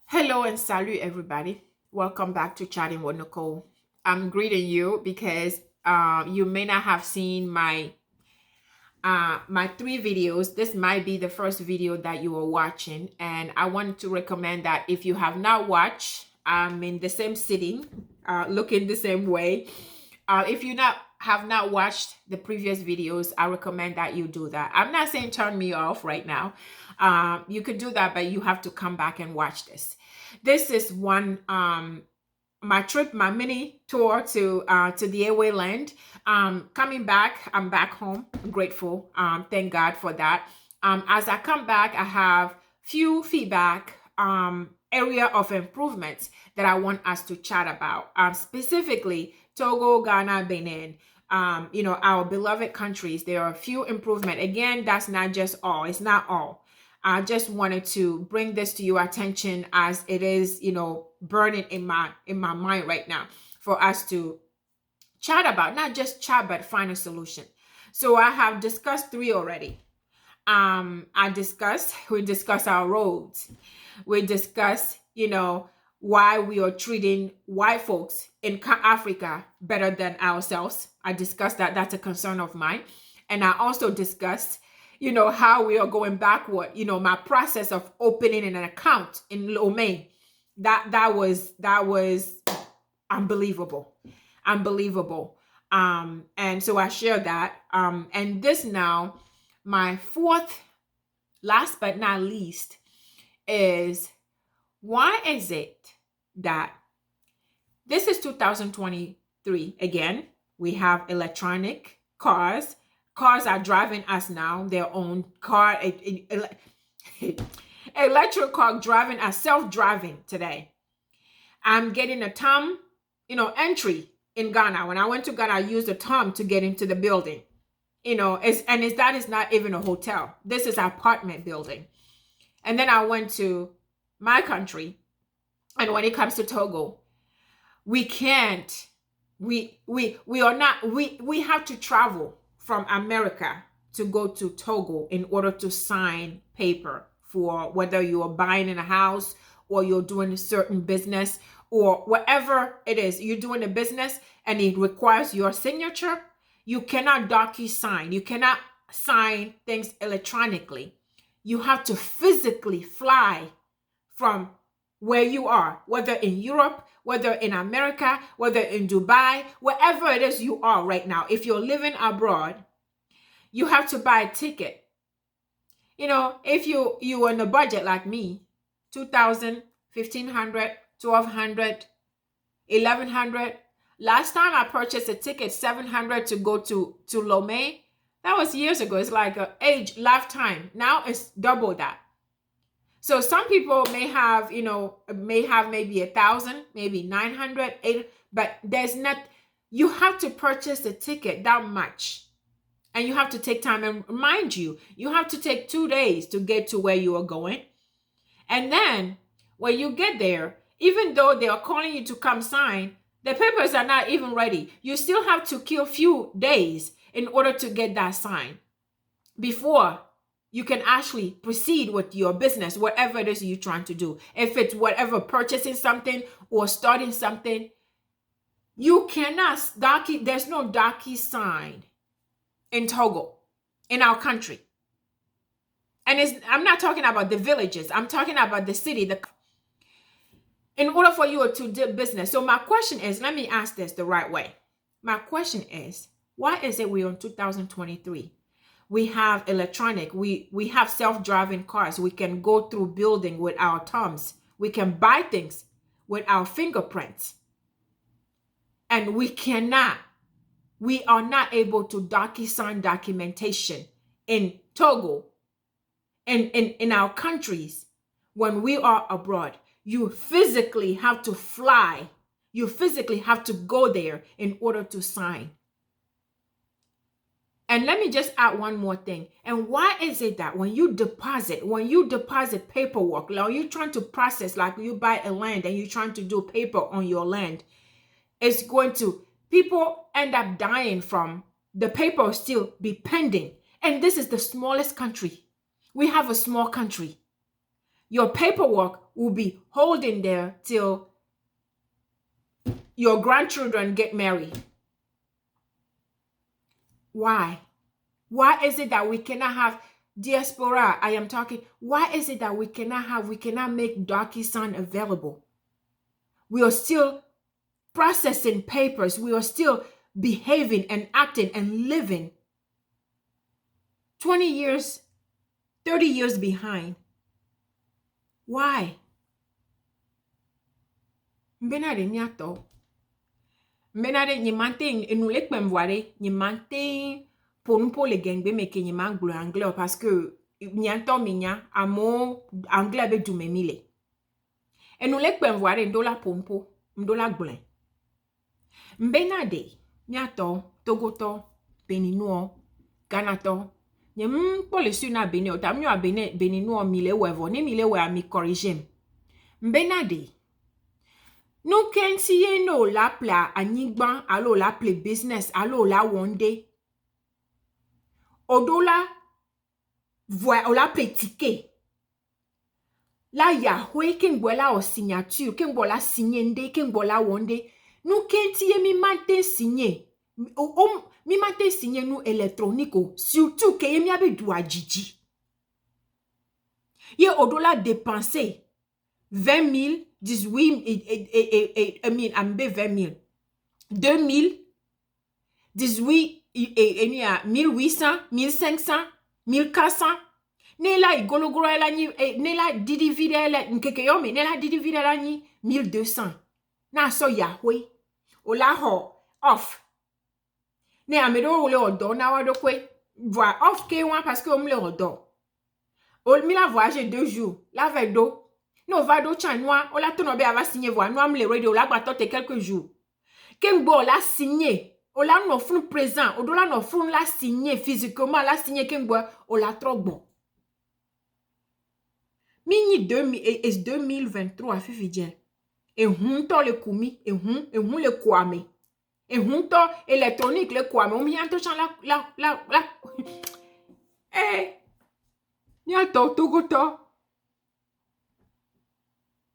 Hello and salut everybody. Welcome back to Chatting with Nicole. I'm greeting you because you may not have seen my three videos. This might be the first video that you are watching, and I want to recommend that if you have not watched, I'm in the same sitting, looking the same way. If you not have not watched the previous videos, I recommend that you do that. I'm not saying turn me off right now. You could do that, but you have to come back and watch this. This is one my trip, my mini tour to the away land. Coming back, I'm back home. I'm grateful. Thank God for that. As I come back, I have few feedback area of improvements that I want us to chat about. Specifically Togo, Ghana, Benin. Our beloved countries. There are a few improvement. Again, that's not just all. It's not all. I just wanted to bring this to your attention as it is, burning in my mind right now for us to chat about, not just chat, but find a solution. So I have discussed three already. We discussed our roads. We discussed, why we are treating white folks in Africa better than ourselves. I discussed that. That's a concern of mine. And I also discussed how we are going backward, my process of opening an account in Lomé. That was unbelievable. And so I share that. And this now, my fourth, last but not least, is why is it that this is 2023 again? We have electronic cars. Cars are driving us now, their own car, electric car driving us, self-driving today. I'm getting a thumb, entry in Ghana. When I went to Ghana, I used a thumb to get into the building. That is not even a hotel. This is an apartment building. And then I went to my country, and when it comes to Togo, we can't. We have to travel from America to go to Togo in order to sign paper for whether you are buying in a house or you're doing a certain business or whatever it is, you're doing a business and it requires your signature. You cannot DocuSign. You cannot sign things electronically. You have to physically fly from where you are, whether in Europe, whether in America, whether in Dubai, wherever it is you are right now. If you're living abroad, you have to buy a ticket. If you were in a budget like me, 2,000, 1,500, 1,200, 1,100. Last time I purchased a ticket, 700 to go to Lomé. That was years ago. It's like a lifetime. Now it's double that. So some people may have maybe 1,000, maybe 900, 800, but you have to purchase the ticket that much. And you have to take time. And mind you have to take 2 days to get to where you are going. And then when you get there, even though they are calling you to come sign, the papers are not even ready. You still have to kill few days in order to get that sign before you can actually proceed with your business, whatever it is you're trying to do. If it's whatever, purchasing something or starting something, you cannot, there's no DocuSign in Togo, in our country. And I'm not talking about the villages. I'm talking about the city. In order for you to do business. So my question is, let me ask this the right way. My question is, why is it we're in 2023? We have electronic, we have self-driving cars. We can go through building with our thumbs. We can buy things with our fingerprints. And we are not able to DocuSign documentation in Togo, in our countries. When we are abroad, you physically have to fly. You physically have to go there in order to sign. And let me just add one more thing. And why is it that when you deposit paperwork, like you're trying to process, like you buy a land and you're trying to do paper on your land, people end up dying from the paper still be pending. And this is the smallest country. We have a small country. Your paperwork will be holding there till your grandchildren get married. Why? Why is it that we cannot have diaspora? I am talking. Why is it that we cannot make DocuSign available? We are still processing papers. We are still behaving and acting and living 20 years, 30 years behind. Why? Mbenade nyato. Mbenade nyimante enule kpemware nyimante ponpo le gengbe meke nyimanglo anglais parce que nyanto minya amo anglais be dumemile. Enule kpemware ndola ponpo ndola gble. Mbenade nyato togoto beninois ganato nyem pole su na bene o tamnyo abene beninois mile wevo ne mile we ami corrigem. Mbenade nou ken siye no la pla anigban alo la ple business alo la wonde odola voa o la ple ticket la yahwe kengbo la o signature kengbo la signende kengbo la wonde nou ken siye mi mante signé mi mante signé nou électronique surtout que mi abe dou ajiji ye odola dépenser 20 000 18 ambe 20 000 2000 18 1800 1500 1400 ne la igologoro la ni ne la didivide la nkeke yomi ne la didivide la ni 1200 na so yahwe o la ho off ne amedo o le odo na wa do kwe voa off ke wan parce que o me le odo o mi la voyage 2 jours la ve do no va do chanwa o la tono be ava signer voa no am le radio la gba tote quelques jours kengbo la signer o la no fun présent o do la no fun la signer physiquement la signer kengbo o la trogbo mini 2023 fifidien e hunto le kumi e hun le kwame e hunto électronique le kwame o mi anto chan la ni ato togoto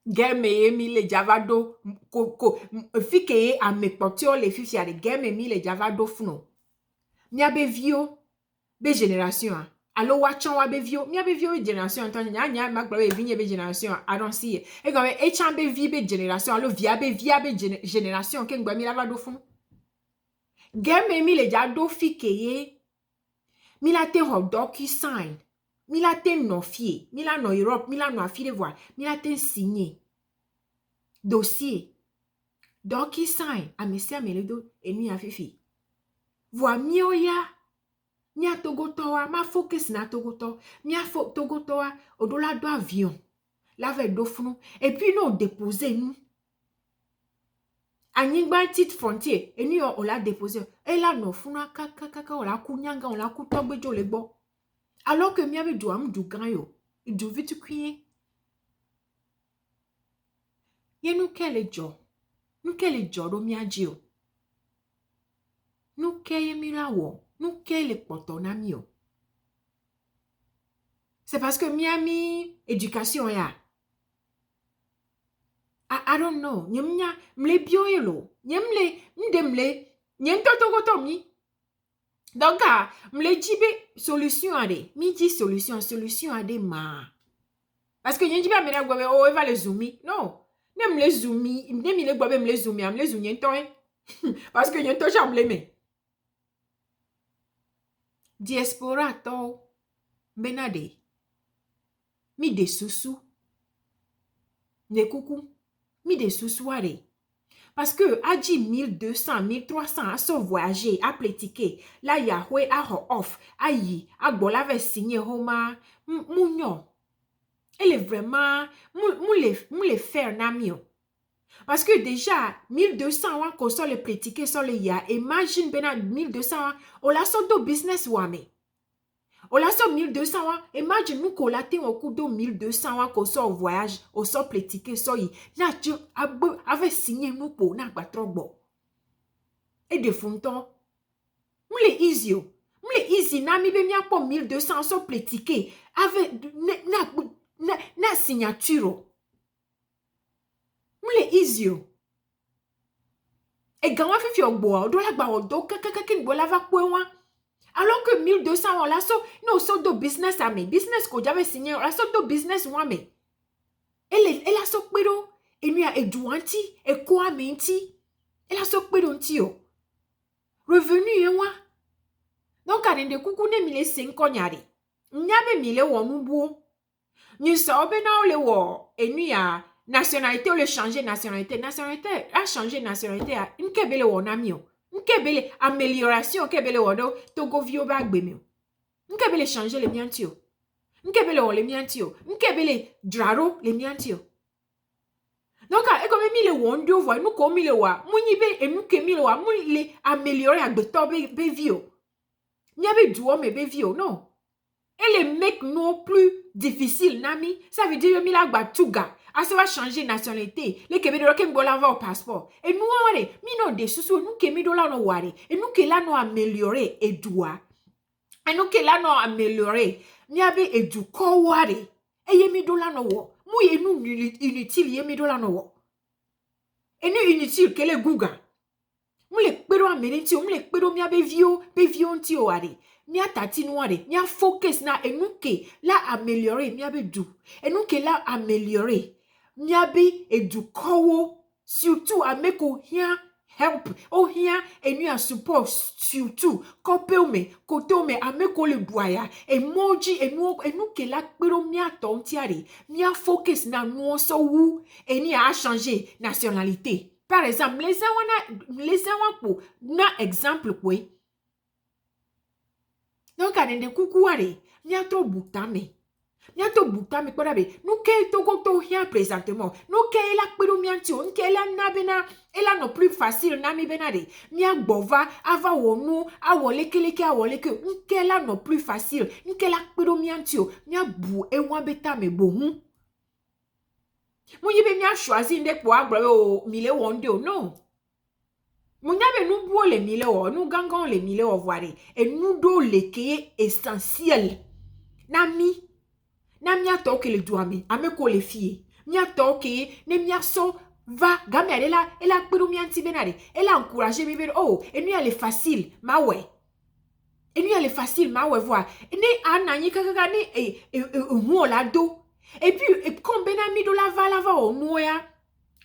game mi le javado ko fike amekpotio le fifia de game mi le javado funo mi abe vio be generation allo wachon wa be vio mi abe vio generation ton nya magba be vinye be generation I don't see it e go e chan be vi be generation allo via be generation ke ngba mi lavado funo game mi le jado fike mi la te ho DocuSign mi la te no fie mi la no Europe mi la no afide voir mi la te signé dossier DocuSign a mesia meledo enu ya fifi voa mioya mi a togotoa ma focus na togoto mi a togotoa odola do avion la ve do funu et puis no déposer nous anigba tit frontier enu yo o la déposer et la no funu kaka o la kunyanga o la kutogbejo le gbo alors que mi ave do am du grand yo du vite kuye ye nou kele jo do mi aji o nou keye mi la wo nou kele poto na mi o c'est parce que mi ami éducation ya I don't know nyemnya mle bio yelo nyemle nyem totogoto mi donc mle jibe solution ade mi di solution ade ma parce que nyen jibe amena gwe o eva le zoomi non nem le zoomi nem le gbe me le zoomi am le zoomien to parce que nyen to chamble me diaspora to benade mi de susu ne kuku mi de susu are parce que aji 1200 1300 a so voyager a pletiquer la yahwe a ho off ayi agbola ve signer homa munyo elle est vraiment moule faire namio parce que déjà 1200 wa ko so le pletiquer so le ya imagine bena 1200 wa o la so do business wa me o la so 1200 wa imagine nous ko la te o ku do 1200 wa ko so voyage o so pletiquer so yi na tu ave signer nous po na gba trogbo et de fonton moule easy na mi be mi apo 1200 so pletiquer ave na na signature. Mle easy. Et gawa fi ogbo do la gba odo kekeke gbo la va kwewa. Alors que 1200 on la so no so do business ame business ko j'avais signé la so do business wa me. Elle a so pero enu a eduanti e ko amenti. Elle a so pero nti o. Revenu yenwa. Donc adende kuku ne mile 5 nyari. Nyabe mile wo mubuo. Ni so be na ole wo enu ya nationalité ou le changer nationalité a changé nationalité a nkebele wo na mi o. Nkebele amélioration nkebele wo do Togo vio ba gbe mi o. Nkebele changer le mianti o. Nkebele wo le mianti o. Nkebele draro le mianti o. Donc e comme mi le wo ndio vo nu ko mi le wa munyi be enu ke mi le wa mu le améliorer agbeto be vio. Nyabe duo me be vio non. Et les mecs non plus difficile nami, ça veut dire mi la gba tuga. Ah, ça va changer nationalité. Les Québécois qui m'ont au passeport. Et nous, mi non de sous nous qui mi dola no ware. Et nous qui là no améliorer et doua. Et nous qui là no améliorer. Mi abe et du ko ware. Et ye mi dola no wo. Mu ye nous inutile ye mi dola no wo. Et nous inutile que les gouga. Mu le pero amerinti, mu le pero mi abe vio nti o ware. Mi a tati noire, mi a focus na enuke la améliorer, mi abe du. Enuke la améliorer. Mi abe edu kowo, surtout ameko hia help, o hia enu a support, surtout kope ome, kote ome ameko le boya, emoji enuke la pero mi a tontiare, mi a focus na nuoso wu, eni a changer nationalité. Par exemple, les awa pour na exemple quoi. Donc, adende kukuare, miato butame kwa be, nou ke Togo to hien présentement, nou ke la kpedo miantio, nou ke la nabena, ela no plus facile nami benade, mia bova, ava wonu, awoleke, nou ke la no plus facile, nou ke la kpedo miantio, mia bu e wabeta me bohun. Mou yibe mia choisi nde kwa agbre o mile wonde o, non. Munyabe nous bois les mille ou nous gangons les mille ou voir et nous do les qui essentiel. Nami a toque le doigt me ko les filles. Mia toque ne mia so va game elle a peru mi anti benade. Elle a encouragé mi oh et nous elle est facile ma ouais. Et nous elle est facile ma ouais voir. Ne anani kaka ne e la do. Et puis comme benami do la va o noya.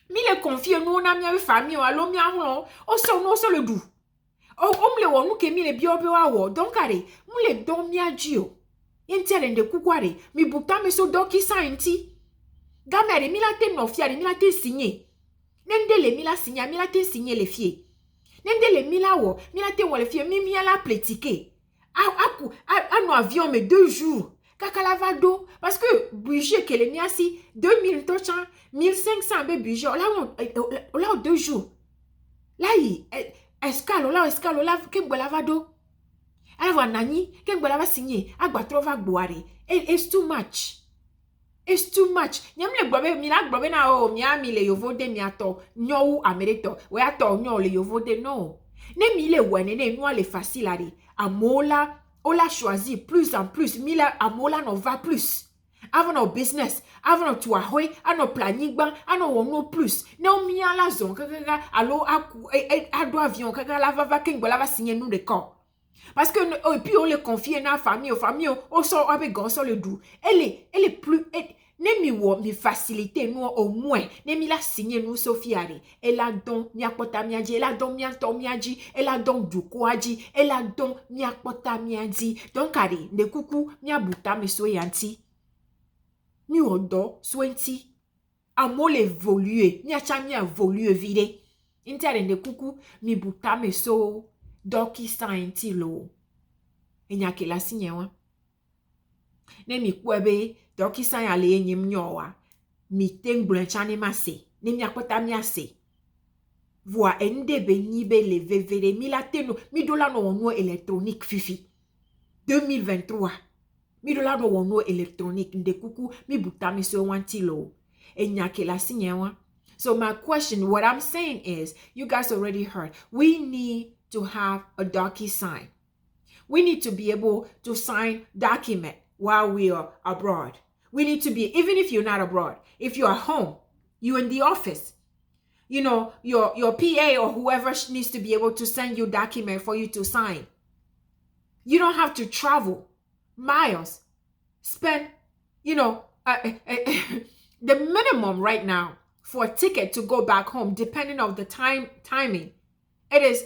Mi le confie nous na mi famille alo mi ahon o so no so le du o mle wo nu ke mi le bi obi wa wo donc are mu le don mi aji o intere nde kukware mi buta mi so DocuSign ti gamere mi la te no fiare mi la te signer nende le mi la signer mi la te signer le fie nende le mi la wo mi la te wo le fie mi la platiquer a no avion me 2 jours Kakalavado, parce que budget que les miasi 2000 tochan 1500 be budget là 2 jours. Là escale là que bolavado. Ava nani que bolava signer agba trova gboare. It's too much. It's too much. Nyam le bobe mi la bobe na o mi ami le yovode mi ato nyo amerito. We ato nyo le yovode no. Ne mi le wene ne no le facile ari. Amola on l'a choisi plus en plus. Mila amola no va plus. Avant nos business, avant nos tuahwe, à nos planning ban, à nos no plus. Non mi à la zone, kaka allo à do avion, kaka la va kengola va signer nous des corps. Parce que et puis on les confie à la famille, aux familles, on sort avec gosse le doux. Elle est plus ne mi wo mi facilité nous au moins ne mi la signer nous Sofiari elle a don mi akota mi aji elle a don mi anto mi aji elle a don du kwaji elle a don mi akota mi aji donc ari ne kuku mi abuta mi so yanti mi odo swenti amo le évoluer mi acha mi évoluer vide interne ne kuku mi buta mi so DocuSign ti lo enya ke la signer wa ne mi kwebe DocuSign ale enyim nyowa mi tengblen chani mase ne mi akota mi ase voa ende be ni be le vevere mi la teno mi dola no wono électronique fifi 2023 mi dola no wono électronique nde kuku mi buta mi so wantilo enya ke la sinyewa. So my question, what I'm saying is, you guys already heard, we need to have a DocuSign. We need to be able to sign document while we are abroad. We need to be, even if you're not abroad, if you're at home, you're in the office, you know, your PA or whoever needs to be able to send you document for you to sign. You don't have to travel miles, spend, you know, the minimum right now for a ticket to go back home, depending on the timing, it is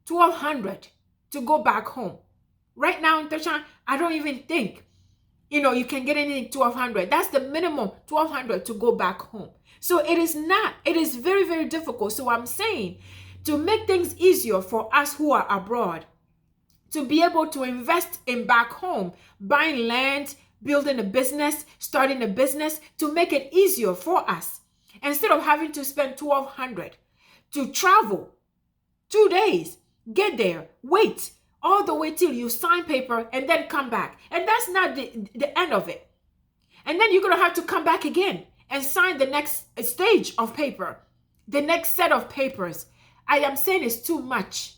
$1,200 to go back home. Right now in Tashan, I don't even think, you know, you can get anything $1,200. That's the minimum, $1,200 to go back home. So it is very, very difficult. So I'm saying, to make things easier for us who are abroad, to be able to invest in back home, buying land, building a business, starting a business, to make it easier for us, instead of having to spend $1,200 to travel 2 days, get there, wait all the way till you sign paper and then come back. And that's not the end of it. And then you're going to have to come back again and sign the next stage of paper, the next set of papers. I am saying it's too much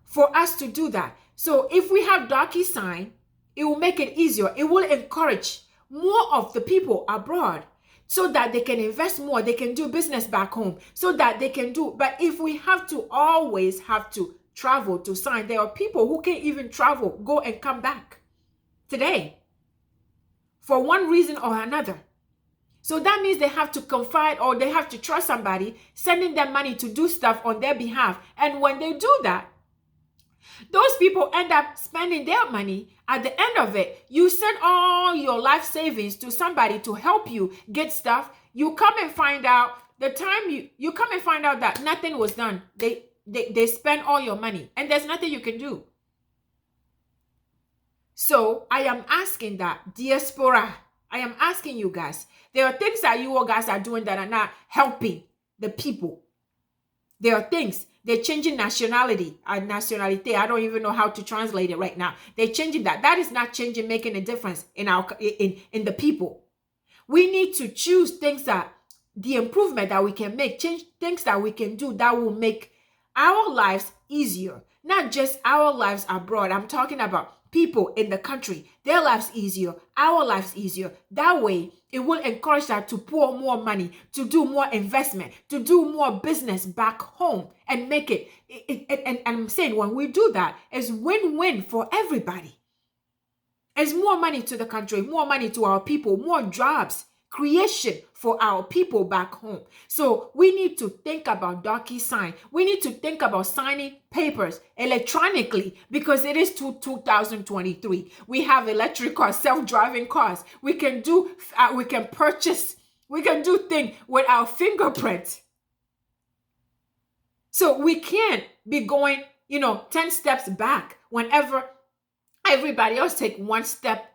for us to do that. So if we have DocuSign, it will make it easier. It will encourage more of the people abroad so that they can invest more. They can do business back home so that they can do. But if we have to always have to travel to sign, there are people who can't even travel, go and come back today for one reason or another. So that means they have to confide, or they have to trust somebody sending them money to do stuff on their behalf. And when they do that, those people end up spending their money. At the end of it, you send all your life savings to somebody to help you get stuff. You come and find out, the time you come and find out that nothing was done. They spend all your money and there's nothing you can do. So I am asking that diaspora, I am asking you guys, there are things that you all guys are doing that are not helping the people. There are things. They're changing nationality. I don't even know how to translate it right now. They're changing that. That is not changing, making a difference in in the people. We need to choose things that, the improvement that we can make, change things that we can do that will make our lives easier. Not just our lives abroad. I'm talking about people in the country, their lives easier, our lives easier. That way, it will encourage them to pour more money, to do more investment, to do more business back home and make it. And I'm saying, when we do that, it's win-win for everybody. It's more money to the country, more money to our people, more jobs, creation for our people back home. So we need to think about DocuSign. We need to think about signing papers electronically, because it is 2023. We have electric cars, self-driving cars. We can do, we can purchase, we can do things with our fingerprint. So we can't be going, 10 steps back whenever everybody else take one step,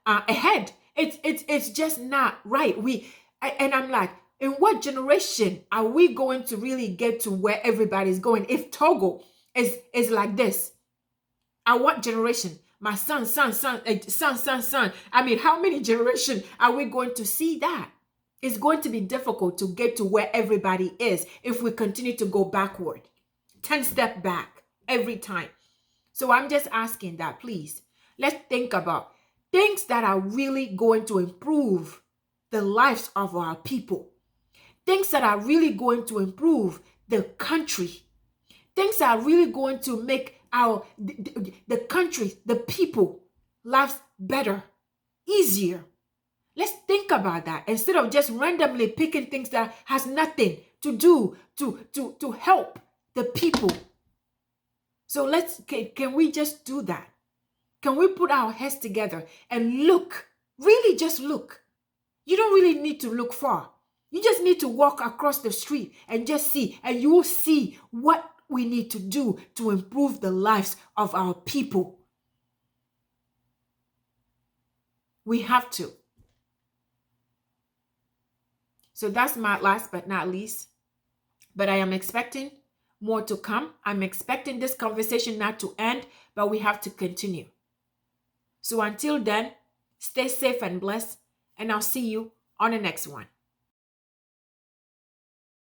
ahead. It's just not right. And I'm like, in what generation are we going to really get to where everybody's going? If Togo is like this, at what generation? My son. I mean, how many generations are we going to see that? It's going to be difficult to get to where everybody is if we continue to go backward, 10 steps back every time. So I'm just asking that, please, let's think about things that are really going to improve the lives of our people. Things that are really going to improve the country. Things that are really going to make the country, the people, lives better, easier. Let's think about that instead of just randomly picking things that has nothing to do to help the people. So can we just do that? Can we put our heads together and look, really just look? You don't really need to look far. You just need to walk across the street and just see, and you will see what we need to do to improve the lives of our people. We have to. So that's my last but not least. But I am expecting more to come. I'm expecting this conversation not to end, but we have to continue. So until then, stay safe and blessed, and I'll see you on the next one.